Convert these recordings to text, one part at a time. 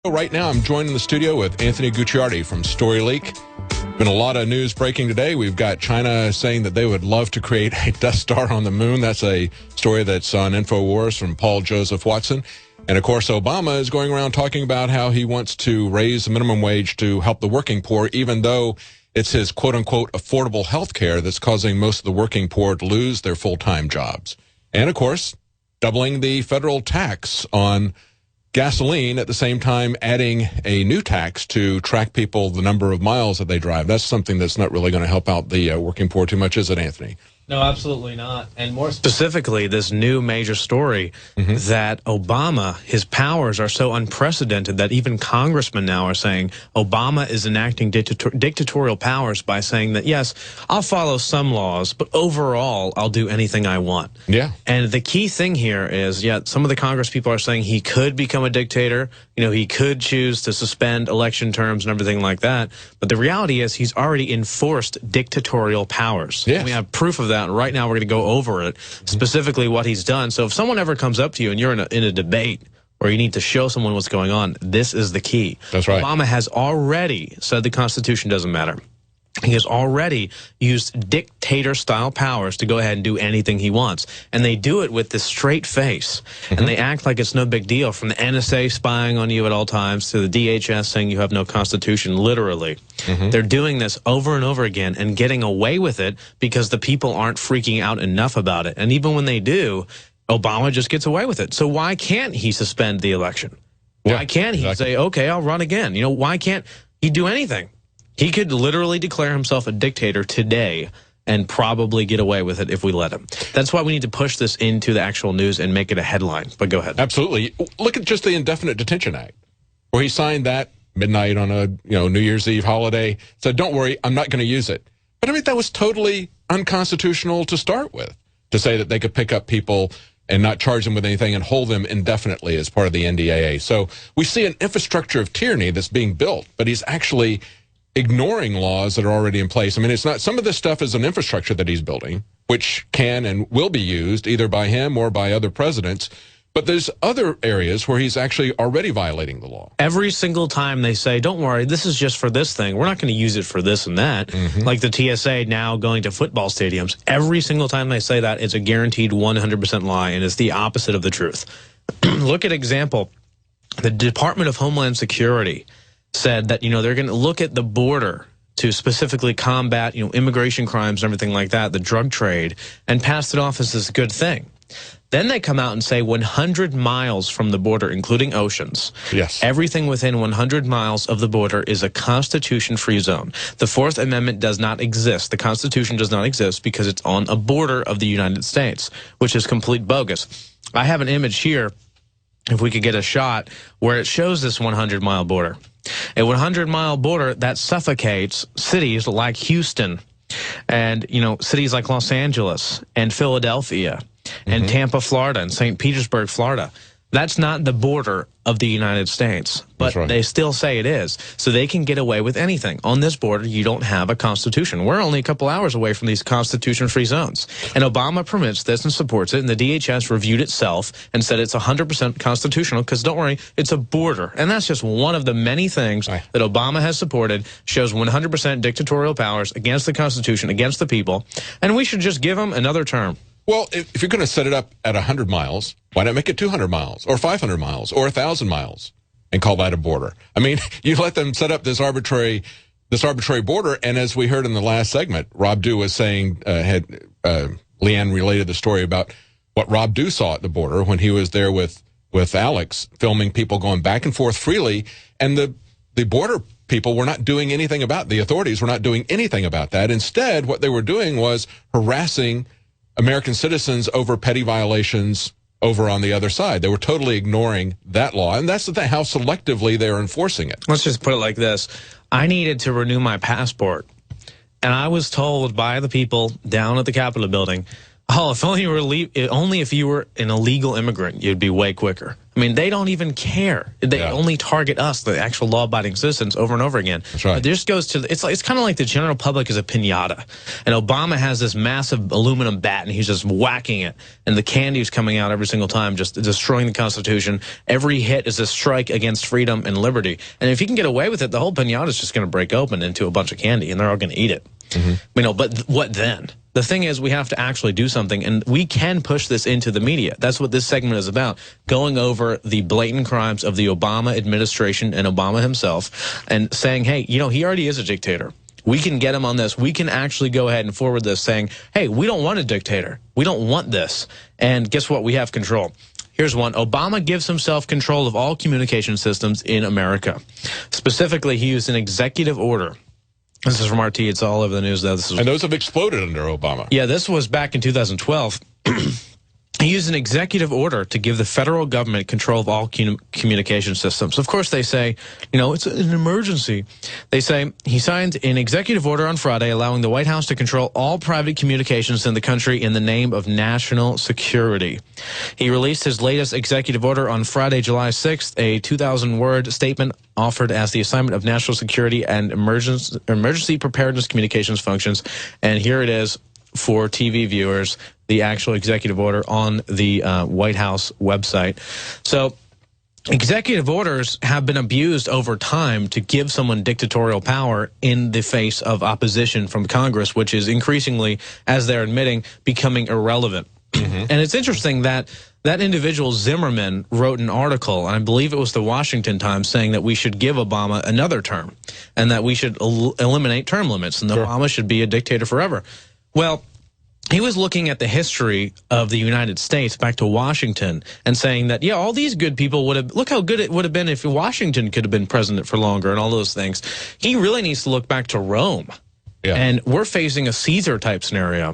Right now, I'm joined in the studio with Anthony Gucciardi from StoryLeak. Been a lot of news breaking today. We've got China saying that they would love to create a Death Star on the moon. That's a story that's on InfoWars from Paul Joseph Watson. And, of course, Obama is going around talking about how he wants to raise the minimum wage to help the working poor, even though it's his quote-unquote affordable health care that's causing most of the working poor to lose their full-time jobs. And, of course, doubling the federal tax on gasoline, at the same time adding a new tax to track people the number of miles that they drive. That's something that's not really going to help out the working poor too much, is it, Anthony? No, absolutely not. And more specifically, this new major story that Obama, his powers are so unprecedented that even congressmen now are saying Obama is enacting dictatorial powers by saying that, yes, I'll follow some laws, but overall, I'll do anything I want. Yeah. And the key thing here is, some of the Congress people are saying he could become a dictator. You know, he could choose to suspend election terms and everything like that. But the reality is he's already enforced dictatorial powers. Yes. We have proof of that. Right now, we're going to go over it, specifically what he's done. So if someone ever comes up to you and you're in a debate or you need to show someone what's going on, this is the key. That's right. Obama has already said the Constitution doesn't matter. He has already used dictator-style powers to go ahead and do anything he wants. And they do it with this straight face. And they act like it's no big deal, from the NSA spying on you at all times to the DHS saying you have no constitution, literally. They're doing this over and over again and getting away with it because the people aren't freaking out enough about it. And even when they do, Obama just gets away with it. So why can't he suspend the election? Why can't he say, okay, I'll run again? You know, why can't he do anything? He could literally declare himself a dictator today and probably get away with it if we let him. That's why we need to push this into the actual news and make it a headline. But go ahead. Absolutely. Look at just the Indefinite Detention Act, where he signed that midnight on a New Year's Eve holiday, said, don't worry, I'm not going to use it. But I mean, that was totally unconstitutional to start with, to say that they could pick up people and not charge them with anything and hold them indefinitely as part of the NDAA. So we see an infrastructure of tyranny that's being built, but he's actually ignoring laws that are already in place. I mean, it's not, some of this stuff is an infrastructure that he's building, which can and will be used either by him or by other presidents. But there's other areas where he's actually already violating the law. Every single time they say, don't worry, this is just for this thing. We're not going to use it for this and that. Like the TSA now going to football stadiums. Every single time they say that, it's a guaranteed 100% lie, and it's the opposite of the truth. Look at example. The Department of Homeland Security said that, they're going to look at the border to specifically combat, immigration crimes and everything like that, the drug trade, and passed it off as this good thing. Then they come out and say 100 miles from the border, including oceans. Yes. Everything within 100 miles of the border is a Constitution-free zone. The Fourth Amendment does not exist. The Constitution does not exist because it's on a border of the United States, which is complete bogus. I have an image here, if we could get a shot, where it shows this 100-mile border. A 100-mile border that suffocates cities like Houston and, cities like Los Angeles and Philadelphia and Tampa, Florida, and St. Petersburg, Florida. That's not the border of the United States, but they still say it is. So they can get away with anything. On this border, you don't have a constitution. We're only a couple hours away from these constitution-free zones. And Obama permits this and supports it, and the DHS reviewed itself and said it's 100% constitutional because, don't worry, it's a border. And that's just one of the many things that Obama has supported, shows 100% dictatorial powers against the Constitution, against the people, and we should just give him another term. Well, if you're going to set it up at 100 miles, why not make it 200 miles or 500 miles or 1,000 miles and call that a border? I mean, you let them set up this arbitrary border, and as we heard in the last segment, Rob Dew was saying, Leanne related the story about what Rob Dew saw at the border when he was there with Alex, filming people going back and forth freely, and the border people were not doing anything about it. The authorities were not doing anything about that. Instead, what they were doing was harassing American citizens over petty violations over on the other side. They were totally ignoring that law, and that's the thing, how selectively they're enforcing it. Let's just put it like this. I needed to renew my passport, and I was told by the people down at the Capitol building, oh, if only if you were an illegal immigrant, you'd be way quicker. I mean, they don't even care. They only target us, the actual law-abiding citizens, over and over again. That's right. This goes to, it's kind of like the general public is a piñata. And Obama has this massive aluminum bat, and he's just whacking it. And the candy's coming out every single time, just destroying the Constitution. Every hit is a strike against freedom and liberty. And if he can get away with it, the whole piñata is just going to break open into a bunch of candy, and they're all going to eat it. But what then? The thing is, we have to actually do something, and we can push this into the media. That's what this segment is about, going over the blatant crimes of the Obama administration and Obama himself, and saying, hey, you know, he already is a dictator. We can get him on this. We can actually go ahead and forward this saying, hey, we don't want a dictator. We don't want this. And guess what? We have control. Here's one. Obama gives himself control of all communication systems in America. Specifically, he used an executive order. This is from RT. It's all over the news, though. And those have exploded under Obama. Yeah, this was back in 2012. He used an executive order to give the federal government control of all communication systems. Of course, they say, you know, it's an emergency. They say he signed an executive order on Friday allowing the White House to control all private communications in the country in the name of national security. He released his latest executive order on Friday, July 6th, a 2,000-word statement offered as the assignment of national security and emergency preparedness communications functions. And here it is for TV viewers, the actual executive order on the White House website. So executive orders have been abused over time to give someone dictatorial power in the face of opposition from Congress, which is increasingly, as they're admitting, becoming irrelevant. And it's interesting that that individual, Zimmerman, wrote an article, and I believe it was the Washington Times, saying that we should give Obama another term and that we should eliminate term limits and Obama should be a dictator forever. Well, he was looking at the history of the United States back to Washington and saying that, yeah, all these good people would have, look how good it would have been if Washington could have been president for longer and all those things. He really needs to look back to Rome. And we're facing a Caesar-type scenario.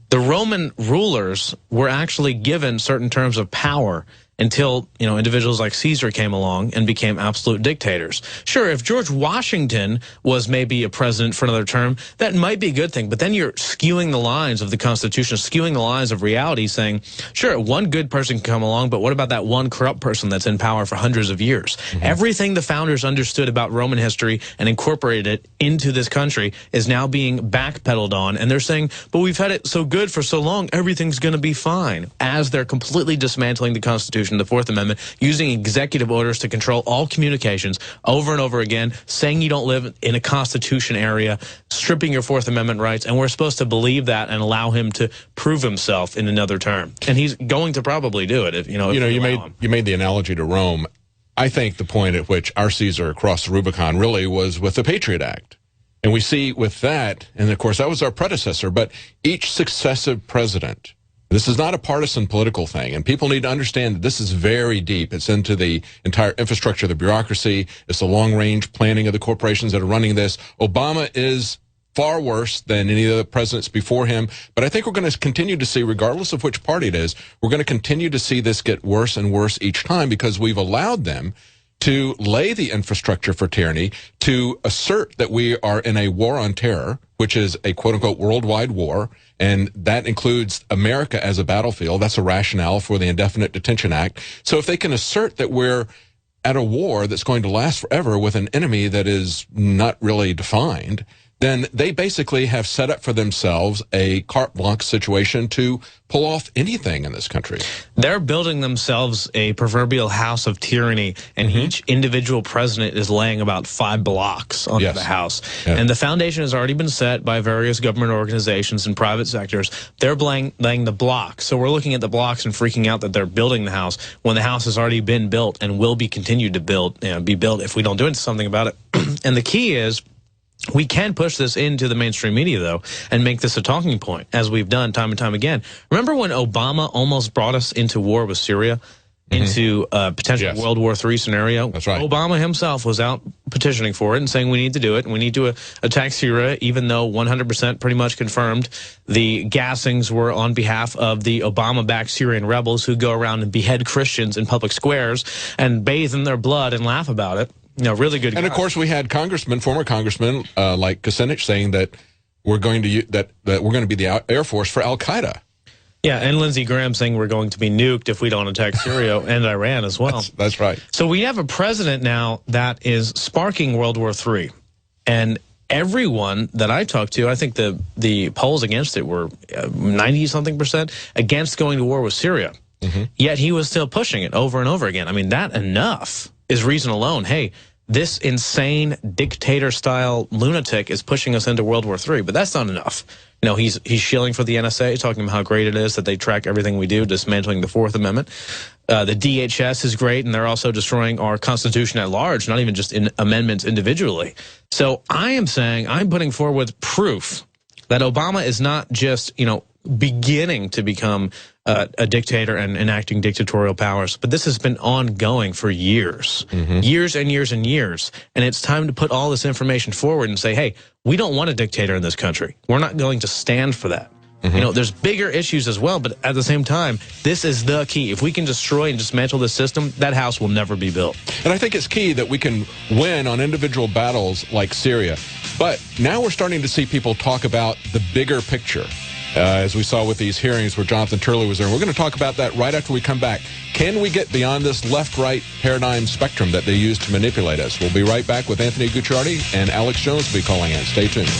The Roman rulers were actually given certain terms of power until, you know, individuals like Caesar came along and became absolute dictators. Sure, if George Washington was maybe a president for another term, that might be a good thing. But then you're skewing the lines of the Constitution, skewing the lines of reality, saying, sure, one good person can come along, but what about that one corrupt person that's in power for hundreds of years? Everything the founders understood about Roman history and incorporated it into this country is now being backpedaled on. And they're saying, but we've had it so good for so long, everything's going to be fine, as they're completely dismantling the Constitution, the Fourth Amendment, using executive orders to control all communications over and over again, saying you don't live in a Constitution area, stripping your Fourth Amendment rights, and we're supposed to believe that and allow him to prove himself in another term. And he's going to probably do it if you made the analogy to Rome. I think the point at which our Caesar crossed the Rubicon really was with the Patriot Act. And we see with that, and of course that was our predecessor, but each successive president, this is not a partisan political thing, and people need to understand that this is very deep. It's into the entire infrastructure of the bureaucracy. It's the long-range planning of the corporations that are running this. Obama is far worse than any of the presidents before him, but I think we're going to continue to see, regardless of which party it is, we're going to continue to see this get worse and worse each time because we've allowed them to lay the infrastructure for tyranny, to assert that we are in a war on terror, which is a quote-unquote worldwide war, and that includes America as a battlefield. That's a rationale for the Indefinite Detention Act. So if they can assert that we're at a war that's going to last forever with an enemy that is not really defined, then they basically have set up for themselves a carte blanche situation to pull off anything in this country. They're building themselves a proverbial house of tyranny, and each individual president is laying about 5 blocks onto the house. And the foundation has already been set by various government organizations and private sectors. They're laying the blocks. So we're looking at the blocks and freaking out that they're building the house when the house has already been built and will be continued to be built if we don't do something about it. And the key is, we can push this into the mainstream media, though, and make this a talking point, as we've done time and time again. Remember when Obama almost brought us into war with Syria, into a potential World War III scenario? That's right. Obama himself was out petitioning for it and saying we need to do it, and we need to attack Syria, even though 100% pretty much confirmed the gassings were on behalf of the Obama-backed Syrian rebels who go around and behead Christians in public squares and bathe in their blood and laugh about it. Really good. And of course, we had former congressmen like Kucinich saying that we're going to that we're going to be the Air Force for Al Qaeda. Yeah, and Lindsey Graham saying we're going to be nuked if we don't attack Syria and Iran as well. That's right. So we have a president now that is sparking World War III. And everyone that I talked to, I think the polls against it were 90-something% against going to war with Syria. Yet he was still pushing it over and over again. I mean, that enough is reason alone. Hey, this insane dictator-style lunatic is pushing us into World War III, but that's not enough. You know, he's shilling for the NSA, talking about how great it is that they track everything we do, dismantling the Fourth Amendment. The DHS is great, and they're also destroying our Constitution at large, not even just in amendments individually. So I am saying, I'm putting forward proof that Obama is not just, you know, beginning to become a dictator and enacting dictatorial powers, but this has been ongoing for years, years and years and years. And it's time to put all this information forward and say, hey, we don't want a dictator in this country. We're not going to stand for that. You know, there's bigger issues as well, but at the same time, this is the key. If we can destroy and dismantle this system, that house will never be built. And I think it's key that we can win on individual battles like Syria. But now we're starting to see people talk about the bigger picture. As we saw with these hearings where Jonathan Turley was there. We're going to talk about that right after we come back. Can we get beyond this left-right paradigm spectrum that they use to manipulate us? We'll be right back with Anthony Gucciardi, and Alex Jones will be calling in. Stay tuned.